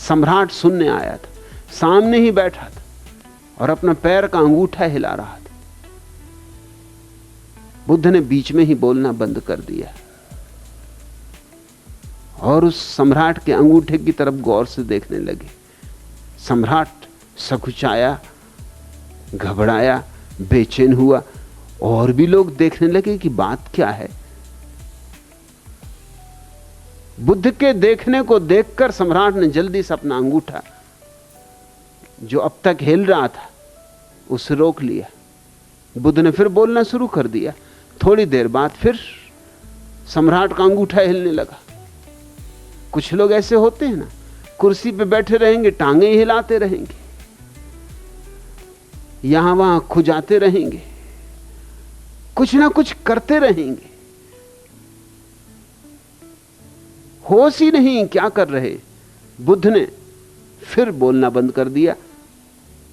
सम्राट सुनने आया था, सामने ही बैठा था और अपना पैर का अंगूठा हिला रहा था। बुद्ध ने बीच में ही बोलना बंद कर दिया और उस सम्राट के अंगूठे की तरफ गौर से देखने लगे। सम्राट सकुचाया, घबराया, बेचैन हुआ और भी लोग देखने लगे कि बात क्या है। बुद्ध के देखने को देखकर सम्राट ने जल्दी से अपना अंगूठा जो अब तक हिल रहा था उसे रोक लिया। बुद्ध ने फिर बोलना शुरू कर दिया। थोड़ी देर बाद फिर सम्राट का अंगूठा हिलने लगा। कुछ लोग ऐसे होते हैं ना, कुर्सी पे बैठे रहेंगे, टांगे ही हिलाते रहेंगे, यहां वहां खुजाते रहेंगे, कुछ ना कुछ करते रहेंगे, होश ही नहीं क्या कर रहे। बुद्ध ने फिर बोलना बंद कर दिया।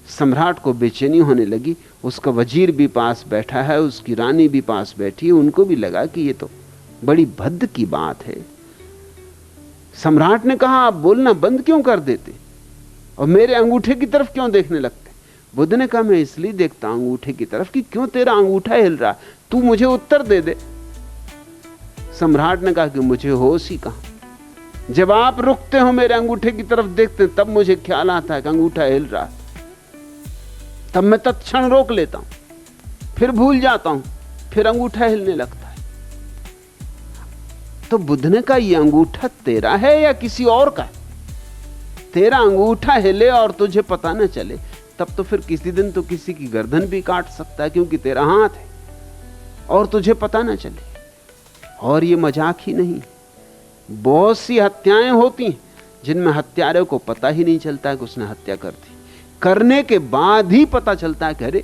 सम्राट को बेचैनी होने लगी। उसका वजीर भी पास बैठा है, उसकी रानी भी पास बैठी है। उनको भी लगा कि ये तो बड़ी भद्द की बात है। सम्राट ने कहा, आप बोलना बंद क्यों कर देते और मेरे अंगूठे की तरफ क्यों देखने लगते? बुद्ध ने कहा, मैं इसलिए देखता हूं अंगूठे की तरफ कि क्यों तेरा अंगूठा हिल रहा, तू मुझे उत्तर दे दे। सम्राट ने कहा कि मुझे होश ही कहां, जब आप रुकते हो मेरे अंगूठे की तरफ देखते तब मुझे ख्याल आता है कि अंगूठा हिल रहा, तब मैं तत्क्षण रोक लेता हूं, फिर भूल जाता हूं, फिर अंगूठा हिलने लगता है। तो बुद्ध ने कहा, यह अंगूठा तेरा है या किसी और का? तेरा अंगूठा हिले और तुझे पता न चले तब तो फिर किसी दिन तो किसी की गर्दन भी काट सकता है, क्योंकि तेरा हाथ है और तुझे पता न चले। और ये मजाक ही नहीं, बहुत सी हत्याएं होती हैं जिनमें हत्यारे को पता ही नहीं चलता कि उसने हत्या कर दी, करने के बाद ही पता चलता है कि अरे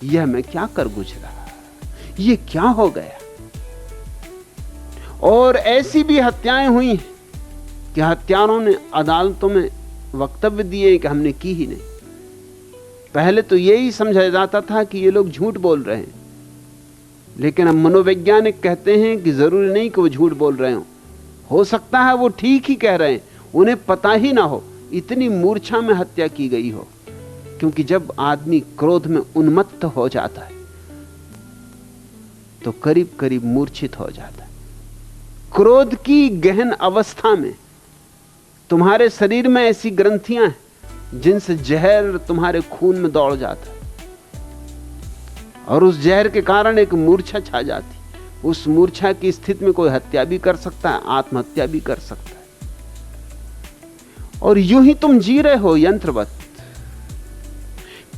यह मैं क्या कर गुजरा, ये क्या हो गया। और ऐसी भी हत्याएं हुई हैं कि हत्यारों ने अदालतों में वक्तव्य दिए कि हमने की ही नहीं। पहले तो यही समझा जाता था कि ये लोग झूठ बोल रहे हैं, लेकिन अब मनोवैज्ञानिक कहते हैं कि जरूरी नहीं कि वो झूठ बोल रहे हो सकता है वो ठीक ही कह रहे हैं, उन्हें पता ही ना हो, इतनी मूर्छा में हत्या की गई हो। क्योंकि जब आदमी क्रोध में उन्मत्त हो जाता है तो करीब करीब मूर्छित हो जाता है। क्रोध की गहन अवस्था में तुम्हारे शरीर में ऐसी ग्रंथियां हैं जिनसे जहर तुम्हारे खून में दौड़ जाता है और उस जहर के कारण एक मूर्छा छा जाती। उस मूर्छा की स्थिति में कोई हत्या भी कर सकता है, आत्महत्या भी कर सकता है। और यूं ही तुम जी रहे हो यंत्रवत।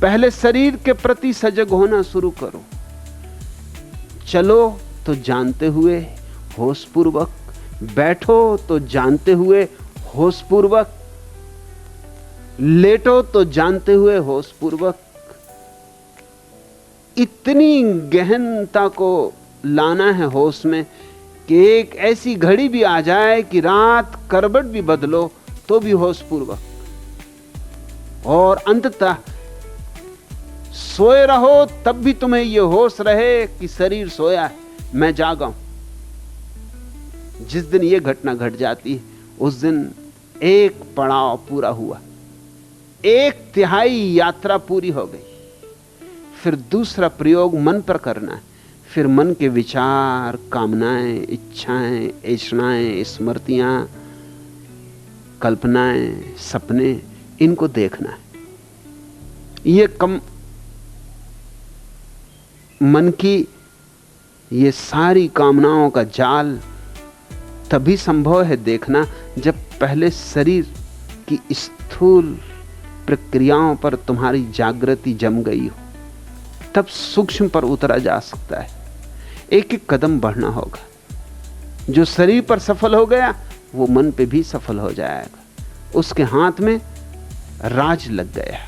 पहले शरीर के प्रति सजग होना शुरू करो। चलो तो जानते हुए होशपूर्वक, बैठो तो जानते हुए होशपूर्वक, लेटो तो जानते हुए होशपूर्वक। इतनी गहनता को लाना है होश में कि एक ऐसी घड़ी भी आ जाए कि रात करवट भी बदलो तो भी होशपूर्वक, और अंततः सोए रहो तब भी तुम्हें यह होश रहे कि शरीर सोया है, मैं जागा हूं। जिस दिन यह घटना घट जाती है उस दिन एक पड़ाव पूरा हुआ, 1/3 यात्रा पूरी हो गई। फिर दूसरा प्रयोग मन पर करना है। फिर मन के विचार, कामनाएं, इच्छाएं, ऐषणाएं, स्मृतियां, कल्पनाएं, सपने, इनको देखना है। ये मन की ये सारी कामनाओं का जाल तभी संभव है देखना जब पहले शरीर की स्थूल प्रक्रियाओं पर तुम्हारी जागृति जम गई हो, तब सूक्ष्म पर उतरा जा सकता है। एक एक कदम बढ़ना होगा। जो शरीर पर सफल हो गया वो मन पे भी सफल हो जाएगा। उसके हाथ में राज लग गया।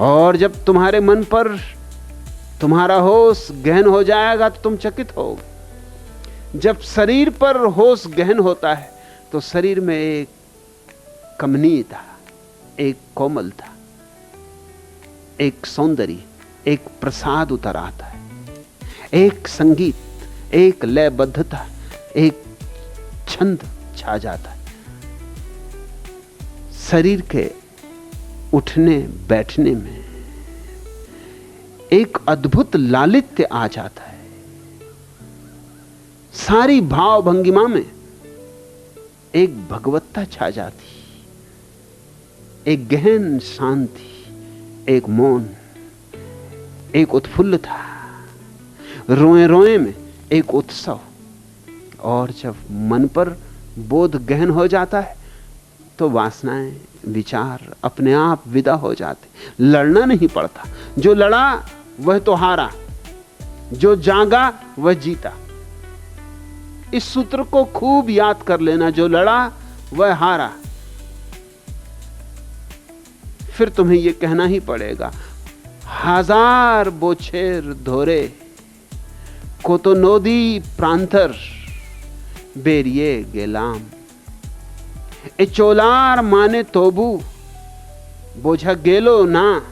और जब तुम्हारे मन पर तुम्हारा होश गहन हो जाएगा तो तुम चकित होगे। जब शरीर पर होश गहन होता है तो शरीर में एक कमनीयता, एक कोमलता, एक सौंदर्य, एक प्रसाद उतर आता है, एक संगीत, एक लयबद्धता, एक छंद छा जाता है। शरीर के उठने बैठने में एक अद्भुत लालित्य आ जाता है। सारी भाव भंगिमा में एक भगवत्ता छा जाती, एक गहन शांति, एक मौन, एक उत्फुल्लता, रोए रोए में एक उत्सव। और जब मन पर बोध गहन हो जाता है तो वासनाएं, विचार अपने आप विदा हो जाते, लड़ना नहीं पड़ता। जो लड़ा वह तो हारा, जो जागा वह जीता। इस सूत्र को खूब याद कर लेना, जो लड़ा वह हारा। फिर तुम्हें यह कहना ही पड़ेगा, हजार बोछेर धोरे को तो नोदी प्रांतर बेरिये गेलाम। ए चोलार माने तोबू बोझा गेलो ना,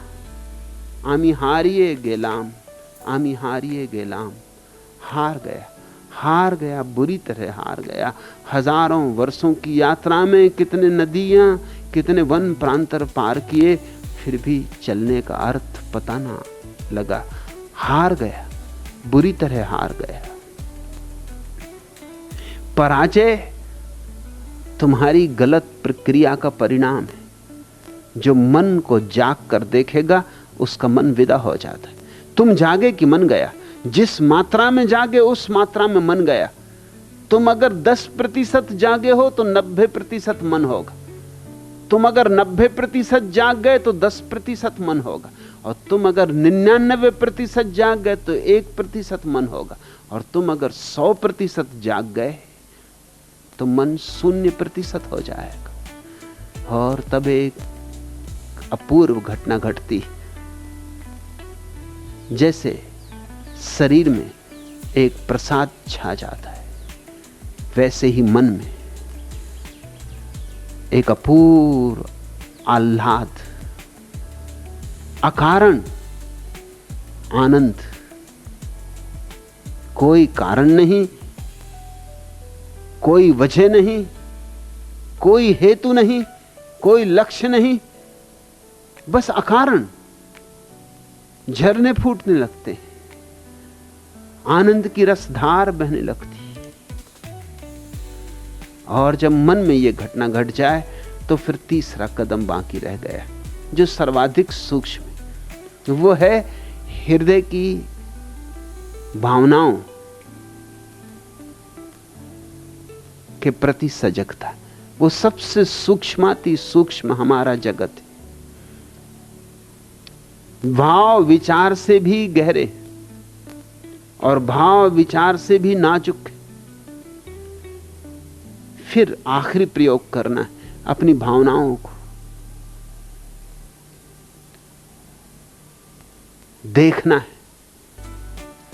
आमी हारिए गेलाम, आमी हारिए गेलाम। हार गया, हार गया, बुरी तरह हार गया। हजारों वर्षों की यात्रा में कितने नदियां, कितने वन प्रांतर पार किए, फिर भी चलने का अर्थ पता ना लगा। हार गया, बुरी तरह हार गया। पराजय तुम्हारी गलत प्रक्रिया का परिणाम है। जो मन को जाग कर देखेगा उसका मन विदा हो जाता है। तुम जागे कि मन गया? जिस मात्रा में जागे उस मात्रा में मन गया। तुम अगर 10% जागे हो तो 90% मन होगा। तुम अगर 90% जाग गए तो 10% मन होगा। और तुम अगर 99% जाग गए तो 1% मन होगा। और तुम अगर 100% जाग गए तो मन 0% हो जाएगा। और तब एक अपूर्व घटना घटती, जैसे शरीर में एक प्रसाद छा जाता है, वैसे ही मन में एक अपूर्व आह्लाद, अकारण आनंद। कोई कारण नहीं, कोई वजह नहीं, कोई हेतु नहीं, कोई लक्ष्य नहीं, बस अकारण झरने फूटने लगते, आनंद की रसधार बहने लगती। और जब मन में यह घटना घट जाए तो फिर तीसरा कदम बाकी रह गया, जो सर्वाधिक सूक्ष्म है। वो है हृदय की भावनाओं के प्रति सजगता। वो सबसे सूक्ष्माति सूक्ष्म हमारा जगत है। भाव विचार से भी गहरे और भाव विचार से भी नाजुक। फिर आखिरी प्रयोग करना है अपनी भावनाओं को देखना है।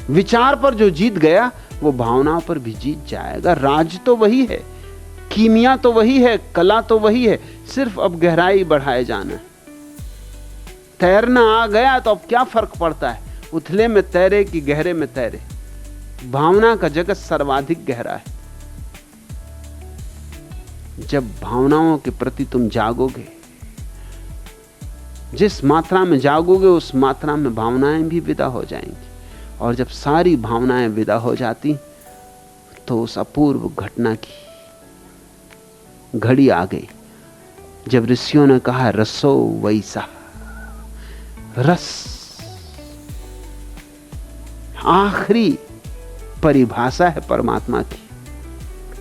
विचार पर जो जीत गया वो भावनाओं पर भी जीत जाएगा। राज तो वही है, कीमिया तो वही है, कला तो वही है, सिर्फ अब गहराई बढ़ाए जाना है। तैरना आ गया तो अब क्या फर्क पड़ता है, उथले में तैरे कि गहरे में तैरे। भावना का जगत सर्वाधिक गहरा है। जब भावनाओं के प्रति तुम जागोगे, जिस मात्रा में जागोगे उस मात्रा में भावनाएं भी विदा हो जाएंगी। और जब सारी भावनाएं विदा हो जाती तो उस अपूर्व घटना की घड़ी आ गई, जब ऋषियों ने कहा रसो वैसा। रस आखिरी परिभाषा है परमात्मा की।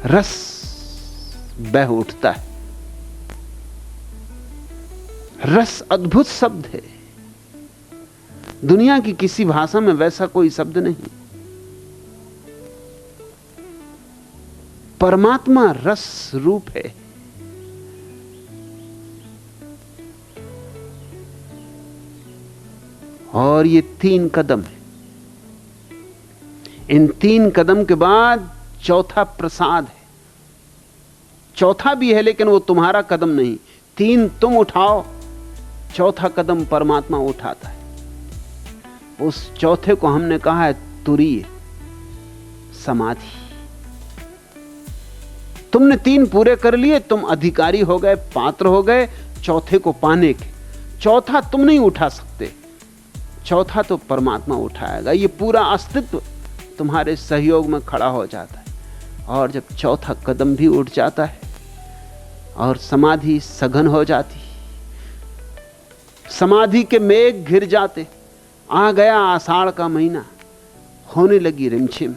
रस बह उठता है। रस अद्भुत शब्द है। दुनिया की किसी भाषा में वैसा कोई शब्द नहीं। परमात्मा रस रूप है। और ये 3 कदम है। इन 3 कदम के बाद चौथा प्रसाद है। चौथा भी है लेकिन वो तुम्हारा कदम नहीं। 3 तुम उठाओ, चौथा कदम परमात्मा उठाता है। उस चौथे को हमने कहा है तुरीय समाधि। तुमने 3 पूरे कर लिए, तुम अधिकारी हो गए, पात्र हो गए। चौथे को पाने के। चौथा तुम नहीं उठा सकते, चौथा तो परमात्मा उठाएगा। ये पूरा अस्तित्व तुम्हारे सहयोग में खड़ा हो जाता है। और जब चौथा कदम भी उठ जाता है और समाधि सघन हो जाती, समाधि के मेघ घिर जाते, आ गया आषाढ़ का महीना, होने लगी रिमझिम,